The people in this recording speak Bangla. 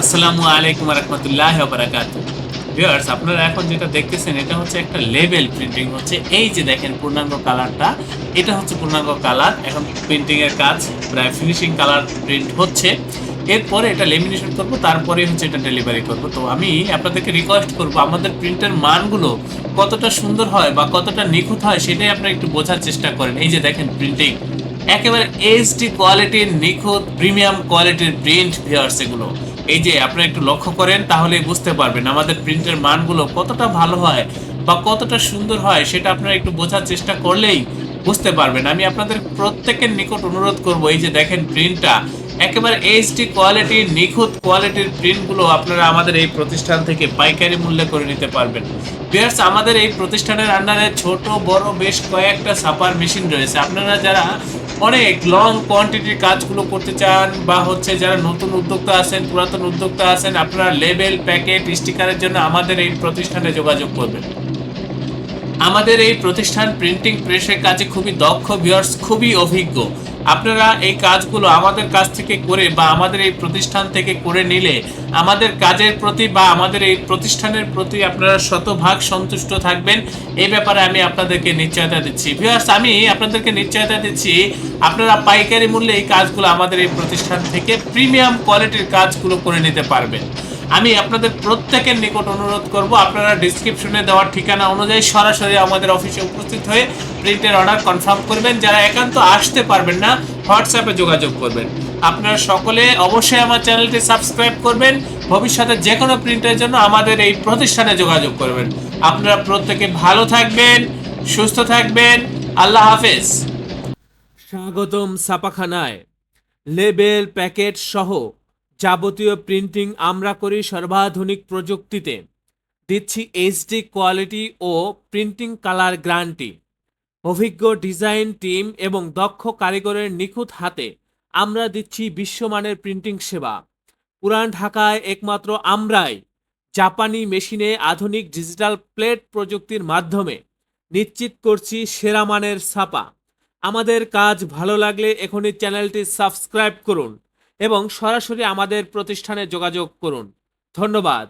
আসসালামু আলাইকুম রহমতুল্লাহ বারাকাতু। ভিউয়ার্স, আপনারা এখন যেটা দেখতেছেন এটা হচ্ছে একটা লেবেল প্রিন্টিং হচ্ছে। এই যে দেখেন পূর্ণাঙ্গ কালারটা, এটা হচ্ছে পূর্ণাঙ্গ কালার। এখন প্রিন্টিং এর কাজ প্রায় ফিনিশিং কালার প্রিন্ট হচ্ছে। এরপরে এটা লেমিনেশন করব, তারপরে হচ্ছে এটা ডেলিভারি করব। তো আমি আপনাদেরকে রিকোয়েস্ট করব আমাদের প্রিন্টের মানগুলো কতটা সুন্দর হয় বা কতটা নিখুঁত হয় সেটাই আপনারা একটু বোঝার চেষ্টা করেন। এই যে দেখেন প্রিন্টিং একেবারে এইচডি কোয়ালিটির নিখুঁত প্রিমিয়াম কোয়ালিটির প্রিন্ট। ভিউয়ার্স, এগুলো এই যে আপনারা একটু লক্ষ্য করেন তাহলেই বুঝতে পারবেন আমাদের প্রিন্টের মানগুলো কতটা ভালো হয় বা কতটা সুন্দর হয়, সেটা আপনারা একটু বোঝার চেষ্টা করলেই বুঝতে পারবেন। আমি আপনাদের প্রত্যেকের নিকট অনুরোধ করব, এই যে দেখেন প্রিন্টটা একেবারে এইচডি কোয়ালিটির নিখুঁত কোয়ালিটির প্রিন্টগুলো আপনারা আমাদের এই প্রতিষ্ঠান থেকে পাইকারি মূল্যে করে নিতে পারবেন। ভিউয়ার্স, আমাদের এই প্রতিষ্ঠানের আন্ডারে ছোট বড় বেশ কয়েকটা ছাপার মেশিন রয়েছে। আপনারা যারা অনেক লং কোয়ান্টিটির কাজগুলো করতে চান বা হচ্ছে যারা নতুন উদ্যোক্তা আছেন, পুরাতন উদ্যোক্তা আছেন, আপনারা লেবেল প্যাকেট স্টিকারের জন্য আমাদের এই প্রতিষ্ঠানে যোগাযোগ করবেন। আমাদের এই প্রতিষ্ঠান প্রিন্টিং প্রেসের কাজে খুবই দক্ষ, ভিউয়ার্স, খুবই অভিজ্ঞ। আপনারা এই কাজগুলো আমাদের কাছ থেকে করে বা আমাদের এই প্রতিষ্ঠান থেকে করে নিলে আমাদের কাজের প্রতি বা আমাদের এই প্রতিষ্ঠানের প্রতি আপনারা শতভাগ সন্তুষ্ট থাকবেন। এই ব্যাপারে আমি আপনাদেরকে নিশ্চয়তা দিচ্ছি। ভিউয়ার্স, আমি আপনাদেরকে নিশ্চয়তা দিচ্ছি আপনারা পাইকারি মূল্যে এই কাজগুলো আমাদের এই প্রতিষ্ঠান থেকে প্রিমিয়াম কোয়ালিটির কাজগুলো করে নিতে পারবেন। আমি আপনাদের প্রত্যেকের নিকট অনুরোধ করব আপনারা ডিসক্রিপশনে দেওয়ার ঠিকানা অনুযায়ী সরাসরি আমাদের অফিসে উপস্থিত হয়ে প্রিন্টের অর্ডার কনফার্ম করবেন। যারা একান্ত আসতে পারবেন না, হোয়াটসঅ্যাপে যোগাযোগ করবেন। আপনারা সকলে অবশ্যই আমার চ্যানেলটি সাবস্ক্রাইব করবেন। ভবিষ্যতে যে কোনো প্রিন্টের জন্য আমাদের এই প্রতিষ্ঠানে যোগাযোগ করবেন। আপনারা প্রত্যেকে ভালো থাকবেন, সুস্থ থাকবেন। আল্লাহ হাফেজ। স্বাগতম ছাপাখানায়। লেবেল প্যাকেট সহ যাবতীয় প্রিন্টিং আমরা করি সর্বাধুনিক প্রযুক্তিতে। দিচ্ছি এইচডি কোয়ালিটি ও প্রিন্টিং কালার গ্যারান্টি। অভিজ্ঞ ডিজাইন টিম এবং দক্ষ কারিগরের নিখুঁত হাতে আমরা দিচ্ছি বিশ্বমানের প্রিন্টিং সেবা। পুরান ঢাকায় একমাত্র আমরাই জাপানি মেশিনে আধুনিক ডিজিটাল প্লেট প্রযুক্তির মাধ্যমে নিশ্চিত করছি সেরা মানের ছাপা। আমাদের কাজ ভালো লাগলে এখনই চ্যানেলটি সাবস্ক্রাইব করুন এবং সরাসরি আমাদের প্রতিষ্ঠানে যোগাযোগ করুন। ধন্যবাদ।